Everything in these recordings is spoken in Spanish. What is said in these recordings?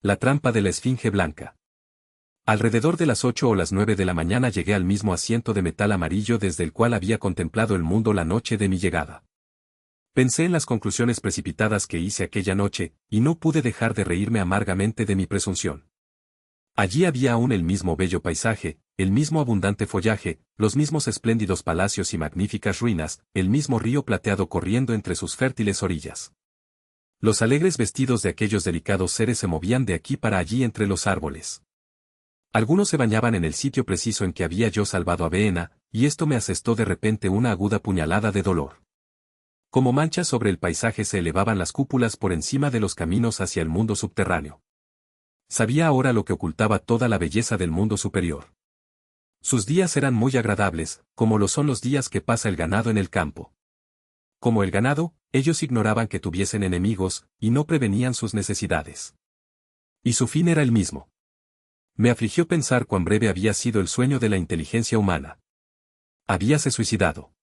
La trampa de la Esfinge Blanca. Alrededor de las 8 o las 9 de la mañana llegué al mismo asiento de metal amarillo desde el cual había contemplado el mundo la noche de mi llegada. Pensé en las conclusiones precipitadas que hice aquella noche, y no pude dejar de reírme amargamente de mi presunción. Allí había aún el mismo bello paisaje, el mismo abundante follaje, los mismos espléndidos palacios y magníficas ruinas, el mismo río plateado corriendo entre sus fértiles orillas. Los alegres vestidos de aquellos delicados seres se movían de aquí para allí entre los árboles. Algunos se bañaban en el sitio preciso en que había yo salvado a Beena, y esto me asestó de repente una aguda puñalada de dolor. Como manchas sobre el paisaje se elevaban las cúpulas por encima de los caminos hacia el mundo subterráneo. Sabía ahora lo que ocultaba toda la belleza del mundo superior. Sus días eran muy agradables, como lo son los días que pasa el ganado en el campo. Como el ganado, ellos ignoraban que tuviesen enemigos, y no prevenían sus necesidades. Y su fin era el mismo. Me afligió pensar cuán breve había sido el sueño de la inteligencia humana. Habíase suicidado.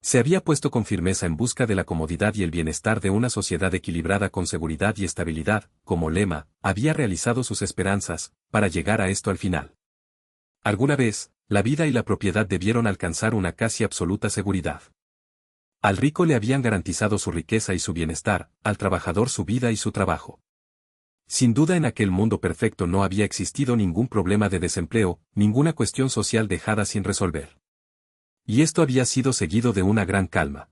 Se había puesto con firmeza en busca de la comodidad y el bienestar de una sociedad equilibrada con seguridad y estabilidad, como lema, había realizado sus esperanzas, para llegar a esto al final. Alguna vez, la vida y la propiedad debieron alcanzar una casi absoluta seguridad. Al rico le habían garantizado su riqueza y su bienestar, al trabajador su vida y su trabajo. Sin duda en aquel mundo perfecto no había existido ningún problema de desempleo, ninguna cuestión social dejada sin resolver. Y esto había sido seguido de una gran calma.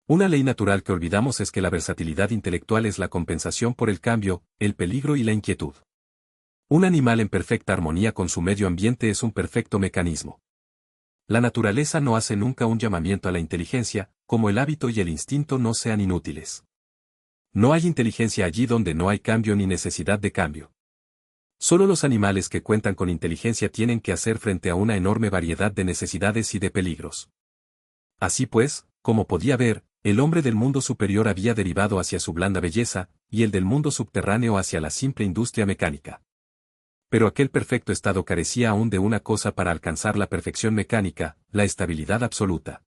Una ley natural que olvidamos es que la versatilidad intelectual es la compensación por el cambio, el peligro y la inquietud. Un animal en perfecta armonía con su medio ambiente es un perfecto mecanismo. La naturaleza no hace nunca un llamamiento a la inteligencia, como el hábito y el instinto no sean inútiles. No hay inteligencia allí donde no hay cambio ni necesidad de cambio. Solo los animales que cuentan con inteligencia tienen que hacer frente a una enorme variedad de necesidades y de peligros. Así pues, como podía ver, el hombre del mundo superior había derivado hacia su blanda belleza, y el del mundo subterráneo hacia la simple industria mecánica. Pero aquel perfecto estado carecía aún de una cosa para alcanzar la perfección mecánica, la estabilidad absoluta.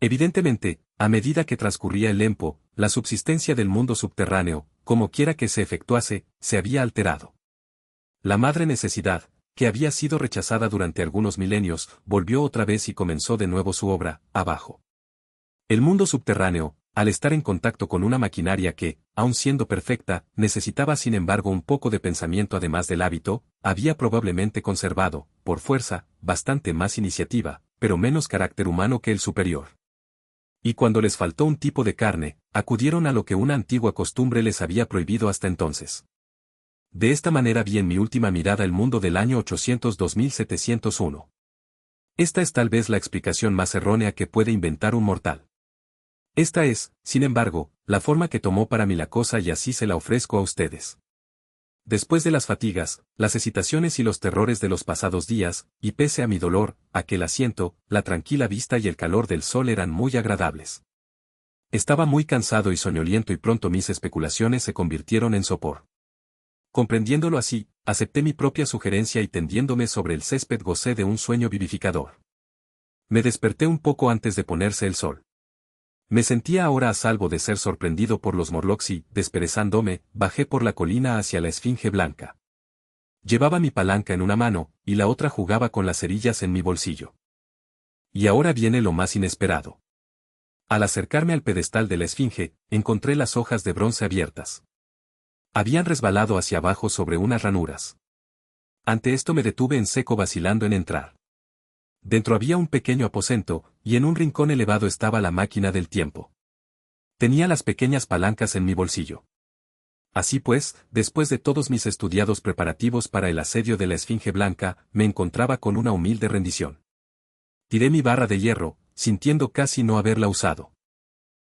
Evidentemente, a medida que transcurría el tiempo, la subsistencia del mundo subterráneo, como quiera que se efectuase, se había alterado. La madre necesidad, que había sido rechazada durante algunos milenios, volvió otra vez y comenzó de nuevo su obra, abajo. El mundo subterráneo, al estar en contacto con una maquinaria que, aun siendo perfecta, necesitaba sin embargo un poco de pensamiento además del hábito, había probablemente conservado, por fuerza, bastante más iniciativa, pero menos carácter humano que el superior. Y cuando les faltó un tipo de carne, acudieron a lo que una antigua costumbre les había prohibido hasta entonces. De esta manera vi en mi última mirada el mundo del año 802.701. Esta es tal vez la explicación más errónea que puede inventar un mortal. Esta es, sin embargo, la forma que tomó para mí la cosa y así se la ofrezco a ustedes. Después de las fatigas, las hesitaciones y los terrores de los pasados días, y pese a mi dolor, aquel asiento, la tranquila vista y el calor del sol eran muy agradables. Estaba muy cansado y soñoliento y pronto mis especulaciones se convirtieron en sopor. Comprendiéndolo así, acepté mi propia sugerencia y tendiéndome sobre el césped gocé de un sueño vivificador. Me desperté un poco antes de ponerse el sol. Me sentía ahora a salvo de ser sorprendido por los Morlocks y, desperezándome, bajé por la colina hacia la Esfinge Blanca. Llevaba mi palanca en una mano, y la otra jugaba con las cerillas en mi bolsillo. Y ahora viene lo más inesperado. Al acercarme al pedestal de la Esfinge, encontré las hojas de bronce abiertas. Habían resbalado hacia abajo sobre unas ranuras. Ante esto me detuve en seco vacilando en entrar. Dentro había un pequeño aposento, y en un rincón elevado estaba la máquina del tiempo. Tenía las pequeñas palancas en mi bolsillo. Así pues, después de todos mis estudiados preparativos para el asedio de la Esfinge Blanca, me encontraba con una humilde rendición. Tiré mi barra de hierro, sintiendo casi no haberla usado.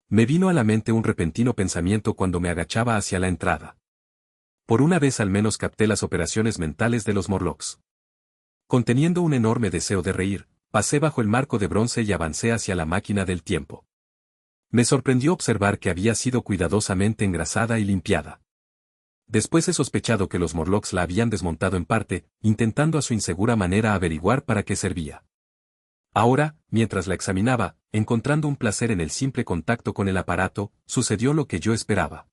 Me vino a la mente un repentino pensamiento cuando me agachaba hacia la entrada. Por una vez al menos capté las operaciones mentales de los Morlocks. Conteniendo un enorme deseo de reír, pasé bajo el marco de bronce y avancé hacia la máquina del tiempo. Me sorprendió observar que había sido cuidadosamente engrasada y limpiada. Después he sospechado que los Morlocks la habían desmontado en parte, intentando a su insegura manera averiguar para qué servía. Ahora, mientras la examinaba, encontrando un placer en el simple contacto con el aparato, sucedió lo que yo esperaba.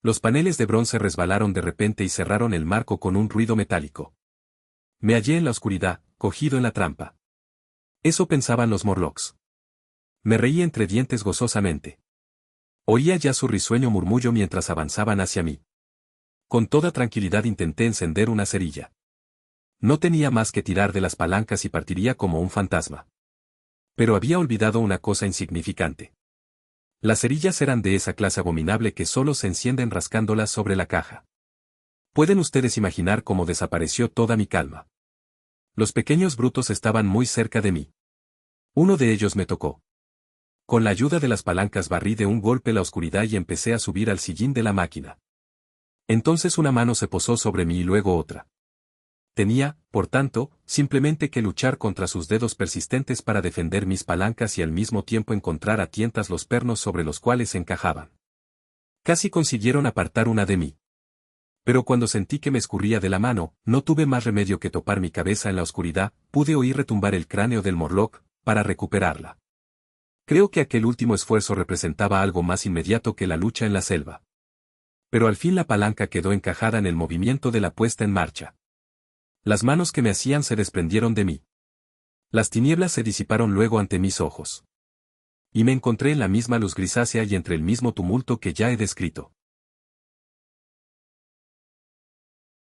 Los paneles de bronce resbalaron de repente y cerraron el marco con un ruido metálico. Me hallé en la oscuridad, cogido en la trampa. Eso pensaban los Morlocks. Me reí entre dientes gozosamente. Oía ya su risueño murmullo mientras avanzaban hacia mí. Con toda tranquilidad intenté encender una cerilla. No tenía más que tirar de las palancas y partiría como un fantasma. Pero había olvidado una cosa insignificante. Las cerillas eran de esa clase abominable que solo se encienden rascándolas sobre la caja. Pueden ustedes imaginar cómo desapareció toda mi calma. Los pequeños brutos estaban muy cerca de mí. Uno de ellos me tocó. Con la ayuda de las palancas barrí de un golpe la oscuridad y empecé a subir al sillín de la máquina. Entonces una mano se posó sobre mí y luego otra. Tenía, por tanto, simplemente que luchar contra sus dedos persistentes para defender mis palancas y al mismo tiempo encontrar a tientas los pernos sobre los cuales encajaban. Casi consiguieron apartar una de mí. Pero cuando sentí que me escurría de la mano, no tuve más remedio que topar mi cabeza en la oscuridad, pude oír retumbar el cráneo del Morlock, para recuperarla. Creo que aquel último esfuerzo representaba algo más inmediato que la lucha en la selva. Pero al fin la palanca quedó encajada en el movimiento de la puesta en marcha. Las manos que me hacían se desprendieron de mí. Las tinieblas se disiparon luego ante mis ojos. Y me encontré en la misma luz grisácea y entre el mismo tumulto que ya he descrito.